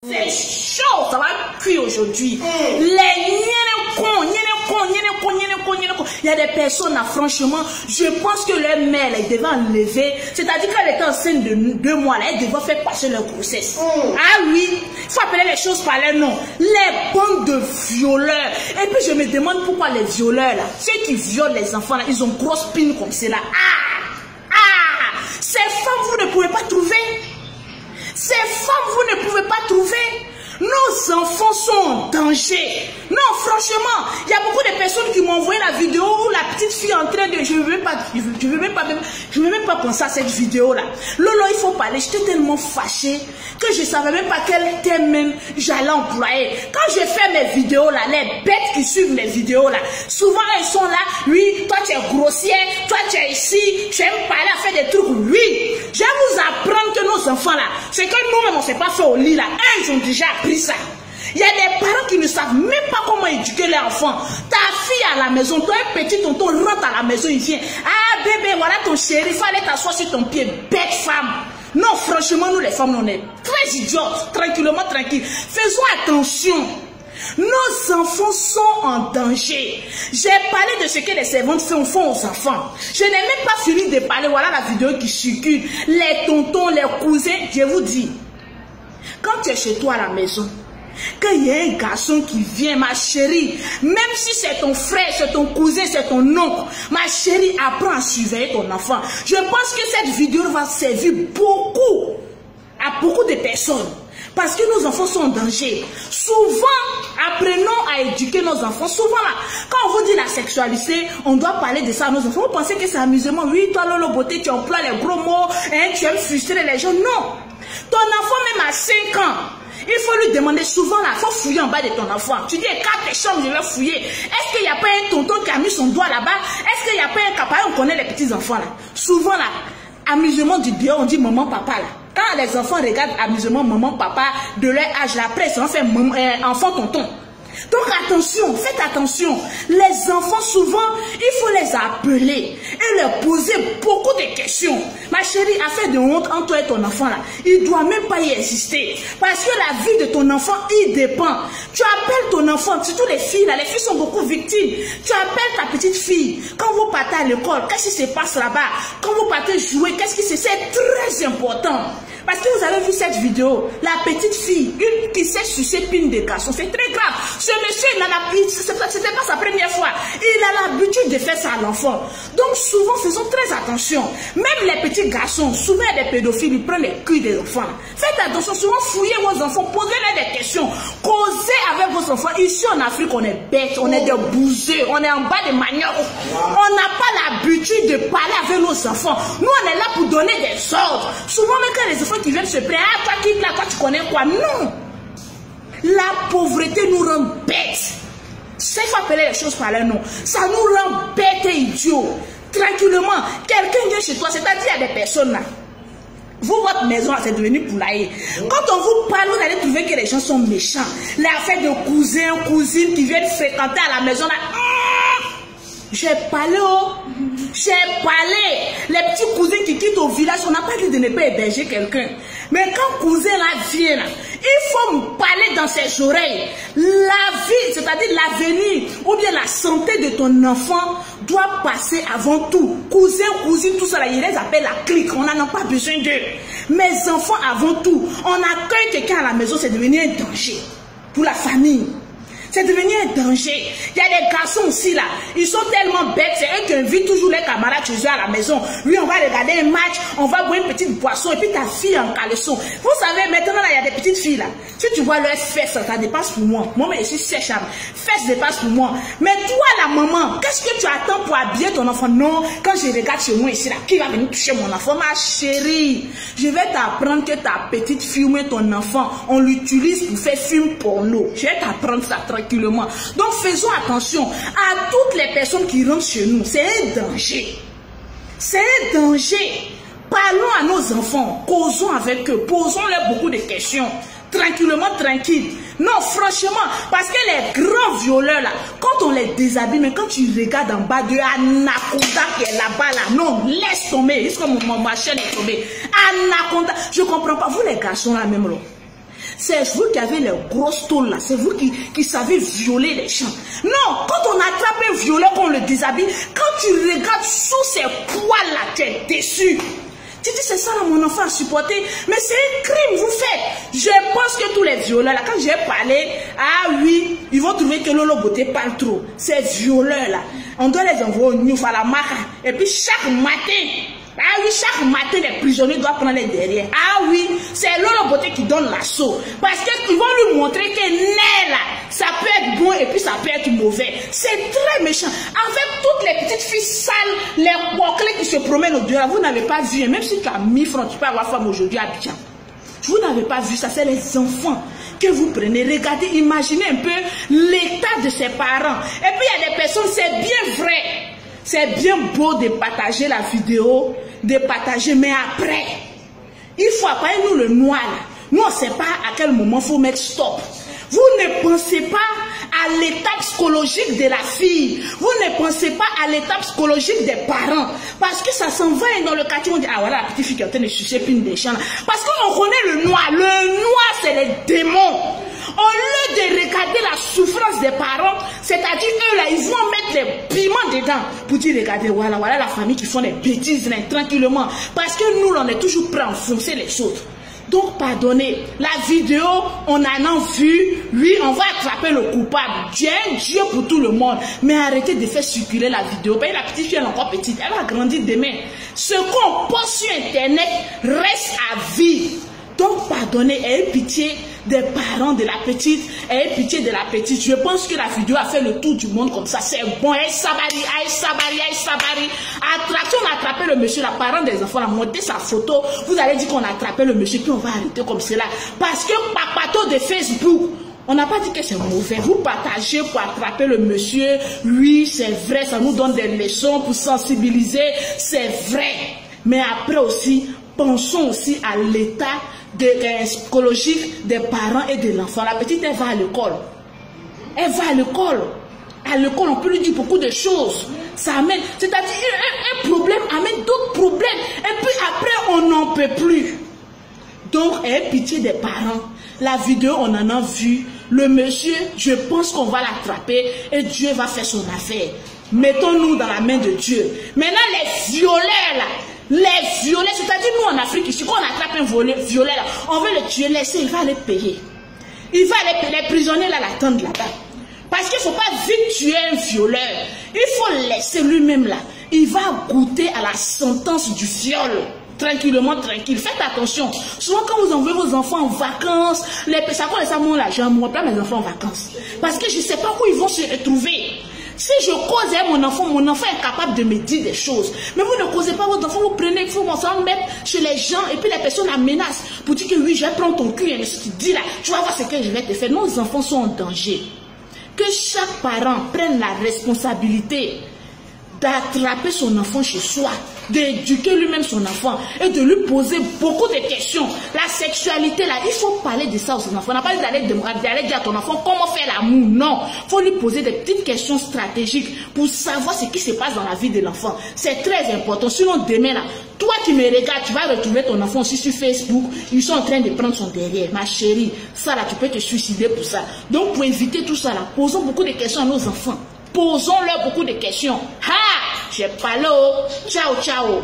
C'est chaud, ça va cuire aujourd'hui. Les il y a des personnes là, franchement, je pense que leur mère elle devait enlever, c'est-à-dire qu'elle était enceinte de 2 mois, là, elle devait faire passer leur grossesse. Ah oui, il faut appeler les choses par leur nom. Les bandes de violeurs. Et puis je me demande pourquoi les violeurs là, ceux qui violent les enfants là, ils ont grosse pine comme cela. Ces femmes vous ne pouvez pas trouver. Ces femmes vous ne pouvez pas trouver. Nos enfants sont en danger. Non, franchement, il y a beaucoup de personnes qui m'ont envoyé la vidéo où la petite fille est en train de... Je ne veux même pas penser à cette vidéo-là. Lolo, il faut parler. J'étais tellement fâchée que je ne savais même pas quel thème même j'allais employer. Quand je fais mes vidéos-là, les bêtes qui suivent mes vidéos-là, souvent elles sont là. Oui, toi tu es grossière, toi tu es ici, tu aimes parler à faire des trucs. Oui, je vais vous apprendre que nos enfants-là, ce que nous-mêmes on ne s'est pas fait au lit là, ils ont déjà appris ça. Il y a des parents qui ne savent même pas comment éduquer leurs enfants. Ta fille à la maison, toi un petit tonton rentre à la maison, il vient. Ah bébé, voilà ton chéri, il fallait t'asseoir sur ton pied, bête femme. Non, franchement, nous les femmes, on est très idiotes, tranquillement, tranquille. Faisons attention. Nos enfants sont en danger. J'ai parlé de ce que les servantes font aux enfants. Je n'ai même pas fini de parler, voilà la vidéo qui circule. Les tontons, les cousins, je vous dis. Quand tu es chez toi à la maison, qu'il y a un garçon qui vient, ma chérie, même si c'est ton frère, c'est ton cousin, c'est ton oncle, ma chérie, apprends à surveiller ton enfant. Je pense que cette vidéo va servir à beaucoup de personnes. Parce que nos enfants sont en danger. Souvent, apprenons à éduquer nos enfants. Souvent, là, quand on vous dit la sexualité, on doit parler de ça à nos enfants. Vous pensez que c'est amusement? Oui, toi, Lolo Beauté, tu emploies les gros mots, hein, tu aimes frustrer les gens. Non. Ton enfant, même à 5 ans, il faut lui demander souvent, là, il faut fouiller en bas de ton enfant. Tu dis, quand tes chambres, je vais fouiller. Est-ce qu'il n'y a pas un tonton qui a mis son doigt là-bas? Est-ce qu'il n'y a pas un capable? On connaît les petits enfants, là. Souvent, là, amusement du dehors, on dit maman, papa, là. Quand les enfants regardent amusement maman, papa, de leur âge, là, après, ils ont fait enfant, tonton. Donc attention, faites attention. Les enfants, souvent, il faut les appeler et leur poser beaucoup de questions. Ma chérie, affaire de honte entre toi et ton enfant là, il ne doit même pas y exister. Parce que la vie de ton enfant, il dépend. Tu appelles ton enfant, surtout les filles là, les filles sont beaucoup victimes. Tu appelles ta petite fille. Quand vous partez à l'école, qu'est-ce qui se passe là-bas? Quand vous partez jouer, qu'est-ce qui se passe? C'est très important. Parce que vous avez vu cette vidéo, la petite fille, une qui s'est sucée pine de garçon, c'est très grave. Ce monsieur, c'était pas sa première fois. Il a l'habitude de faire ça à l'enfant. Donc souvent, faisons très attention. Même les petits garçons, souvent des pédophiles, ils prennent les culs des enfants. Faites attention, souvent fouillez vos enfants, posez-leur des questions, causez avec vos enfants. Ici en Afrique, on est bêtes, on est des bouseux, on est en bas des maniocs. On n'a pas l'habitude de parler avec nos enfants. Nous, on est là pour donner des ordres. Souvent, même quand les enfants qui viennent se plaindre, ah, toi quitte là, toi tu connais quoi? Non! La pauvreté nous rend bêtes. Ça, il faut appeler les choses par leur nom. Ça nous rend bêtes et idiots. Tranquillement, quelqu'un vient chez toi, c'est-à-dire il y a des personnes là. Vous, votre maison, c'est devenu poulailler. Quand on vous parle, vous allez trouver que les gens sont méchants. Les affaires de cousins, cousines qui viennent fréquenter à la maison là. J'ai parlé, j'ai parlé. Les petits cousins qui quittent au village, on n'a pas dit de ne pas héberger quelqu'un. Mais quand cousin là vient, là, il faut me parler dans ses oreilles. La vie, c'est-à-dire l'avenir, ou bien la santé de ton enfant doit passer avant tout. Cousin, cousine, tout ça, là, il les appelle la clique. On n'en a pas besoin d'eux. Mes enfants avant tout, on accueille quelqu'un à la maison, c'est devenu un danger pour la famille. C'est devenu un danger. Il y a des garçons aussi là. Ils sont tellement bêtes. C'est eux qui invitent toujours les camarades chez eux à la maison. Oui, on va regarder un match. On va boire une petite boisson. Et puis ta fille en caleçon. Vous savez, maintenant là, il y a des petites filles là. Si tu vois leurs fesses, ça dépasse pour moi. Moi, mais je suis sèche. Fesses dépassent pour moi. Mais toi, la maman, qu'est-ce que tu attends pour habiller ton enfant? Non, quand je regarde chez moi ici là, qui va venir toucher mon enfant? Ma chérie, je vais t'apprendre que ta petite fille ou ton enfant, on l'utilise pour faire film porno. Je vais t'apprendre ça tranquillement. Donc faisons attention à toutes les personnes qui rentrent chez nous. C'est un danger. C'est un danger. Parlons à nos enfants, causons avec eux, posons-leur beaucoup de questions. Tranquillement, tranquille. Non, franchement, parce que les grands violeurs là, quand on les déshabille, mais quand tu regardes en bas de Anaconda qui est là-bas là, non, laisse tomber. Est-ce que ma chaîne est tombée? Anaconda, je comprends pas. Vous les garçons là même là. C'est vous qui avez les grosses tôles là. C'est vous qui savez violer les gens. Non, quand on attrape un violeur, qu'on le déshabille, quand tu regardes sous ses poils là, tu es déçu. Tu dis, c'est ça là, mon enfant a supporté. Mais c'est un crime, vous faites. Je pense que tous les violeurs là, quand j'ai parlé, ah oui, ils vont trouver que Lolo Beauté parle trop. Ces violeurs là, on doit les envoyer au Niouf à la Maca. Et puis chaque matin, ah oui, chaque matin, les prisonniers doivent prendre les derrière. Ah oui, c'est Lolo Beauté qui donne l'assaut. Parce qu'ils vont lui montrer que né là, ça peut être bon et puis ça peut être mauvais. C'est très méchant. Avec toutes les petites filles sales, les bouclés qui se promènent au dehors, vous n'avez pas vu. Même si tu as 1000 francs, tu peux avoir femme aujourd'hui à Abidjan. Vous n'avez pas vu ça, c'est les enfants que vous prenez. Regardez, imaginez un peu l'état de ses parents. Et puis il y a des personnes, c'est bien vrai. C'est bien beau de partager la vidéo, de partager, mais après, il faut appeler nous le noir. Nous, on ne sait pas à quel moment il faut mettre stop. Vous ne pensez pas à l'état psychologique de la fille. Vous ne pensez pas à l'état psychologique des parents. Parce que ça s'en va dans le quartier, on dit, ah voilà, la petite fille qui est en train de sucer puis des champs. Parce qu'on connaît le noir. Le noir, c'est les démons. Au lieu de regarder la souffrance des parents, c'est-à-dire eux là, ils vont mettre les piments dedans pour dire, regardez, voilà, voilà la famille qui font des bêtises là, tranquillement. Parce que nous, on est toujours prêts à enfoncer les autres. Donc, pardonnez, la vidéo, on en a vu, oui, on va attraper le coupable. Dieu pour tout le monde. Mais arrêtez de faire circuler la vidéo. La petite fille, elle est encore petite, elle va grandir demain. Ce qu'on poste sur Internet reste à vie. Donc, pardonnez, ayez pitié des parents de la petite, ayez pitié de la petite. Je pense que la vidéo a fait le tour du monde comme ça. C'est bon, aïe sabari. Attraction, on a attrapé le monsieur, la parent des enfants, on a monté sa photo. Vous allez dire qu'on a attrapé le monsieur, puis on va arrêter comme cela. Parce que papato de Facebook, on n'a pas dit que c'est mauvais. Vous partagez pour attraper le monsieur. Oui, c'est vrai, ça nous donne des leçons pour sensibiliser. C'est vrai. Mais après aussi, pensons aussi à l'état psychologique des parents et de l'enfant. La petite, elle va à l'école. Elle va à l'école. À l'école, on peut lui dire beaucoup de choses. Ça amène, c'est-à-dire un problème amène d'autres problèmes. Et puis après, on n'en peut plus. Donc, ayez pitié des parents. La vidéo, on en a vu. Le monsieur, je pense qu'on va l'attraper et Dieu va faire son affaire. Mettons-nous dans la main de Dieu. Maintenant, les violeurs là, les violets, c'est-à-dire nous en Afrique, ici, quand on attrape un violet, là, on veut le tuer, laisser, il va aller payer. Il va aller payer, les prisonniers là l'attendent là-bas. Parce qu'il ne faut pas vite tuer un violeur. Il faut laisser lui-même là. Il va goûter à la sentence du viol. Tranquillement, tranquille. Faites attention. Souvent quand vous envoyez vos enfants en vacances, ça connaît ça mon l'argent, moi plein mes enfants en vacances. Parce que je ne sais pas où ils vont se retrouver. Si je cause avec mon enfant est capable de me dire des choses. Mais vous ne causez pas votre enfant, vous prenez, il faut s'en mettre chez les gens et puis les personnes la menacent pour dire que oui, je vais prendre ton cul et ce que tu dis là, tu vas voir ce que je vais te faire. Nos enfants sont en danger. Que chaque parent prenne la responsabilité d'attraper son enfant chez soi, d'éduquer lui-même son enfant et de lui poser beaucoup de questions. La sexualité, là, il faut parler de ça aux enfants. On n'a pas d'aller dire à ton enfant comment faire l'amour. Non, il faut lui poser des petites questions stratégiques pour savoir ce qui se passe dans la vie de l'enfant. C'est très important. Sinon, demain, là, toi qui me regardes, tu vas retrouver ton enfant aussi sur Facebook. Ils sont en train de prendre son derrière. Ma chérie, ça là, tu peux te suicider pour ça. Donc, pour éviter tout ça, là, posons beaucoup de questions à nos enfants. Posons-leur beaucoup de questions. Ha! J'ai parlé. Ciao, ciao.